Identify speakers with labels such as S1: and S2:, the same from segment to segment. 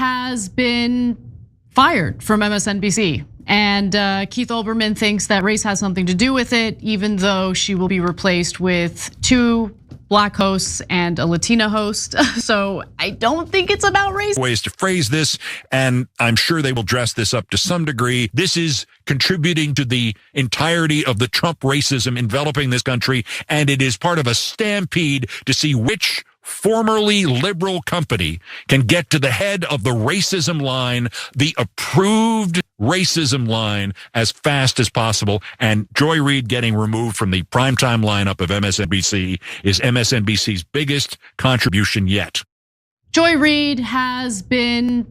S1: has been fired from MSNBC. And Keith Olbermann thinks that race has something to do with it, even though she will be replaced with 2 Black hosts and a Latina host. So I don't think it's about race.
S2: Ways to phrase this, and I'm sure they will dress this up to some degree. This is contributing to the entirety of the Trump racism enveloping this country, and it is part of a stampede to see which formerly liberal company can get to the head of the racism line, the approved racism line, as fast as possible. And Joy Reid getting removed from the primetime lineup of MSNBC is MSNBC's biggest contribution yet.
S1: Joy Reid has been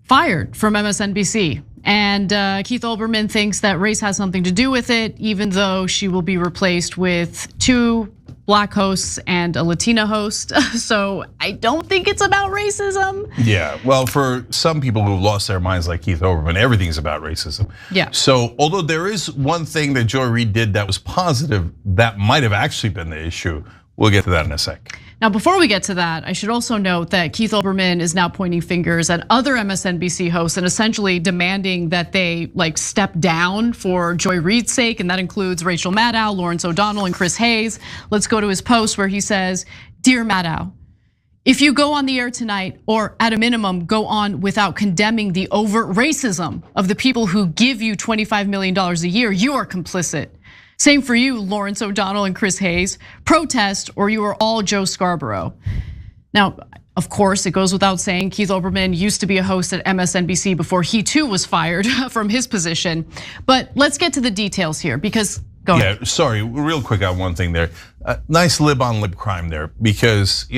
S1: fired from MSNBC. And Keith Olbermann thinks that race has something to do with it, even though she will be replaced with 2 Black hosts and a Latina host. So I don't think it's about racism.
S3: Yeah, well, for some people who've lost their minds like Keith Olbermann, everything's about racism.
S1: Yeah.
S3: So although there is one thing that Joy Reid did that was positive, that might have actually been the issue. We'll get to that in a sec.
S1: Now, before we get to that, I should also note that Keith Olbermann is now pointing fingers at other MSNBC hosts and essentially demanding that they step down for Joy Reid's sake, and that includes Rachel Maddow, Lawrence O'Donnell, and Chris Hayes. Let's go to his post where he says, "Dear Maddow, if you go on the air tonight, or at a minimum, go on without condemning the overt racism of the people who give you $25 million a year, you are complicit. Same for you, Lawrence O'Donnell and Chris Hayes. Protest or you are all Joe Scarborough." Now, of course, it goes without saying, Keith Olbermann used to be a host at MSNBC before he too was fired from his position. But let's get to the details here because, go ahead.
S3: Yeah, sorry, real quick on one thing there. Nice lib on lib crime there, because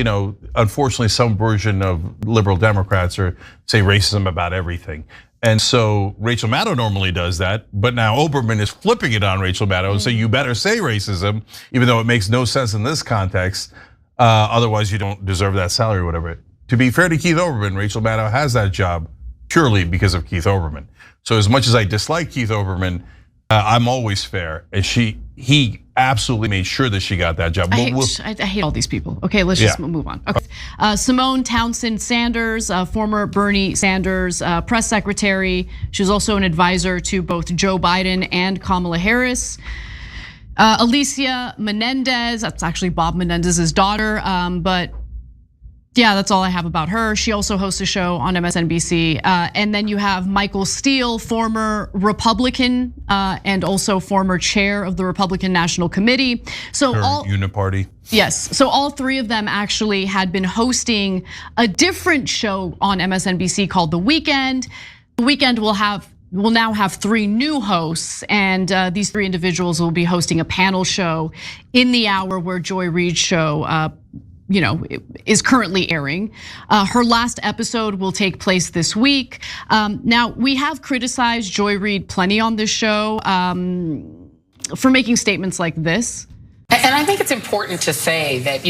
S3: unfortunately some version of liberal Democrats say racism about everything. And so Rachel Maddow normally does that, but now Olbermann is flipping it on Rachel Maddow and saying you better say racism, even though it makes no sense in this context. Otherwise, you don't deserve that salary or whatever. To be fair to Keith Olbermann, Rachel Maddow has that job purely because of Keith Olbermann. So as much as I dislike Keith Olbermann, I'm always fair, and he absolutely made sure that she got that job.
S1: I hate all these people. Okay, let's just move on. Okay. Simone Townsend Sanders, former Bernie Sanders press secretary. She was also an advisor to both Joe Biden and Kamala Harris. Alicia Menendez, that's actually Bob Menendez's daughter, but yeah, that's all I have about her. She also hosts a show on MSNBC. And then you have Michael Steele, former Republican and also former chair of the Republican National Committee. So all uniparty. Yes, so all 3 of them actually had been hosting a different show on MSNBC called The Weekend. The Weekend will now have 3 new hosts, and these 3 individuals will be hosting a panel show in the hour where Joy Reid's show is currently airing. Her last episode will take place this week. Now, we have criticized Joy Reid plenty on this show for making statements like this.
S4: And I think it's important to say that,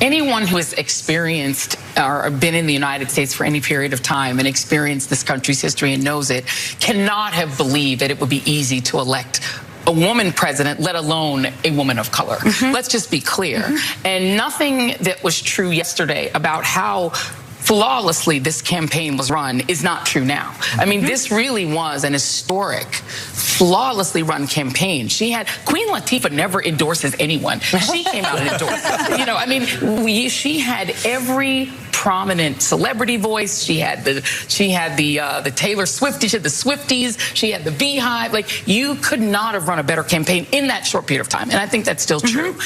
S4: anyone who has experienced or been in the United States for any period of time and experienced this country's history and knows it cannot have believed that it would be easy to elect a woman president, let alone a woman of color. Let's just be clear. And nothing that was true yesterday about how flawlessly this campaign was run is not true now. I mean, this really was an historic, flawlessly run campaign. Queen Latifah never endorses anyone. She came out and endorsed. She had every prominent celebrity voice. She had the Taylor Swift, she had the Swifties, she had the Beehive. You could not have run a better campaign in that short period of time. And I think that's still true.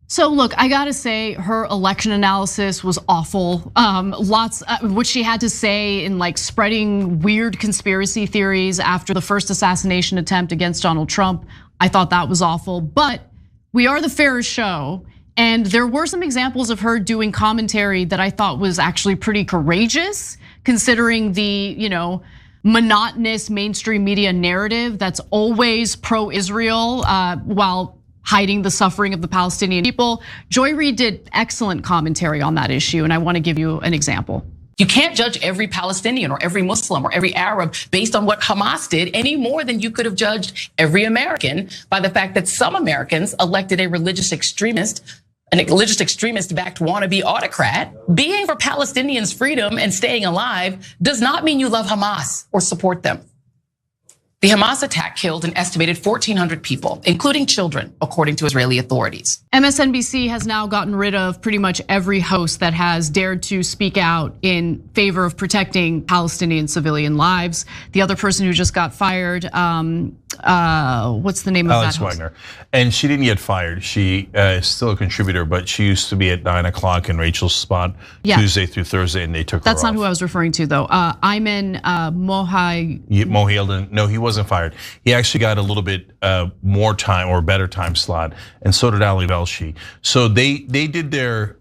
S1: So look, I gotta say her election analysis was awful. What she had to say in spreading weird conspiracy theories after the first assassination attempt against Donald Trump. I thought that was awful, but we are the fairest show. And there were some examples of her doing commentary that I thought was actually pretty courageous, considering the, monotonous mainstream media narrative that's always pro-Israel while hiding the suffering of the Palestinian people. Joy Reid did excellent commentary on that issue, and I want to give you an example.
S4: You can't judge every Palestinian or every Muslim or every Arab based on what Hamas did any more than you could have judged every American by the fact that some Americans elected a religious extremist an religious extremist-backed wannabe autocrat, being for Palestinians' freedom and staying alive does not mean you love Hamas or support them. The Hamas attack killed an estimated 1,400 people, including children, according to Israeli authorities.
S1: MSNBC has now gotten rid of pretty much every host that has dared to speak out in favor of protecting Palestinian civilian lives. The other person who just got fired, what's the name of
S3: Alex
S1: that host?
S3: Wagner. And she didn't get fired. She is still a contributor, but she used to be at 9 o'clock in Rachel's spot Tuesday through Thursday, and they took her off.
S1: That's not who I was referring to, though. Ayman
S3: Mohieldin, no, he wasn't fired. He actually got a little bit more time or better time slot, and so did Ali Velshi. So they did their,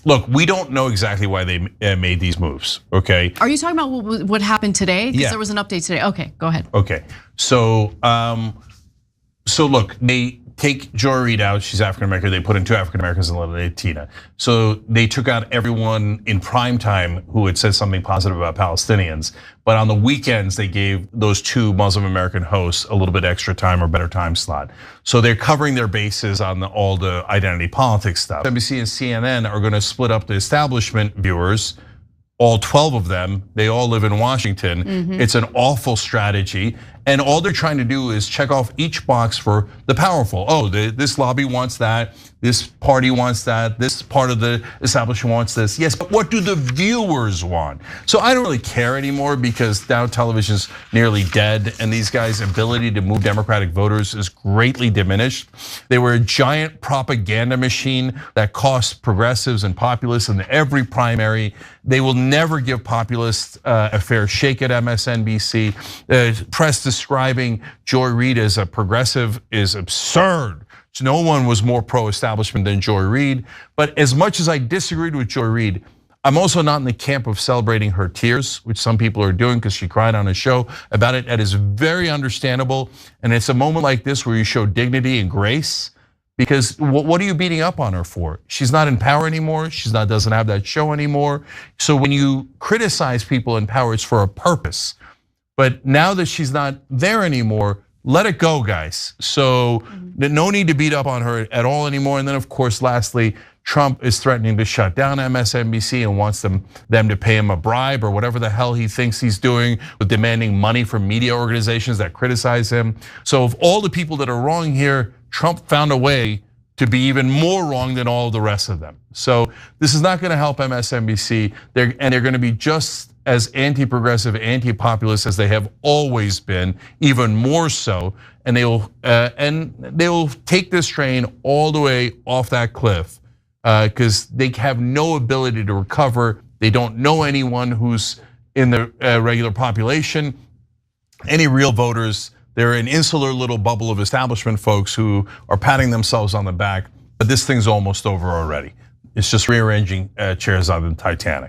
S3: look, we don't know exactly why they made these moves, okay?
S1: Are you talking about what happened today? Because
S3: Yeah.
S1: there was an update today. Okay, go ahead.
S3: Okay, so look, they take Joy Reid out, she's African American, they put in 2 African Americans and eliminated Tina. So they took out everyone in prime time who had said something positive about Palestinians. But on the weekends, they gave those 2 Muslim American hosts a little bit extra time or better time slot. So they're covering their bases on all the identity politics stuff. NBC and CNN are gonna split up the establishment viewers, all 12 of them, they all live in Washington. It's an awful strategy. And all they're trying to do is check off each box for the powerful. Oh, this lobby wants that, this party wants that, this part of the establishment wants this. Yes, but what do the viewers want? So I don't really care anymore because now television's nearly dead and these guys' ability to move Democratic voters is greatly diminished. They were a giant propaganda machine that cost progressives and populists in every primary. They will never give populists a fair shake at MSNBC. Press describing Joy Reid as a progressive is absurd. No one was more pro-establishment than Joy Reid. But as much as I disagreed with Joy Reid, I'm also not in the camp of celebrating her tears, which some people are doing because she cried on a show about it. That is very understandable. And it's a moment like this where you show dignity and grace. Because what are you beating up on her for? She's not in power anymore. Doesn't have that show anymore. So when you criticize people in power, it's for a purpose. But now that she's not there anymore, let it go, guys. So no need to beat up on her at all anymore. And then of course, lastly, Trump is threatening to shut down MSNBC and wants them to pay him a bribe or whatever the hell he thinks he's doing with demanding money from media organizations that criticize him. So of all the people that are wrong here, Trump found a way to be even more wrong than all of the rest of them. So this is not gonna help MSNBC. They're gonna be just as anti-progressive, anti-populist as they have always been, even more so. And they will take this train all the way off that cliff because they have no ability to recover. They don't know anyone who's in the regular population, any real voters. They're an insular little bubble of establishment folks who are patting themselves on the back, but this thing's almost over already. It's just rearranging chairs on the Titanic.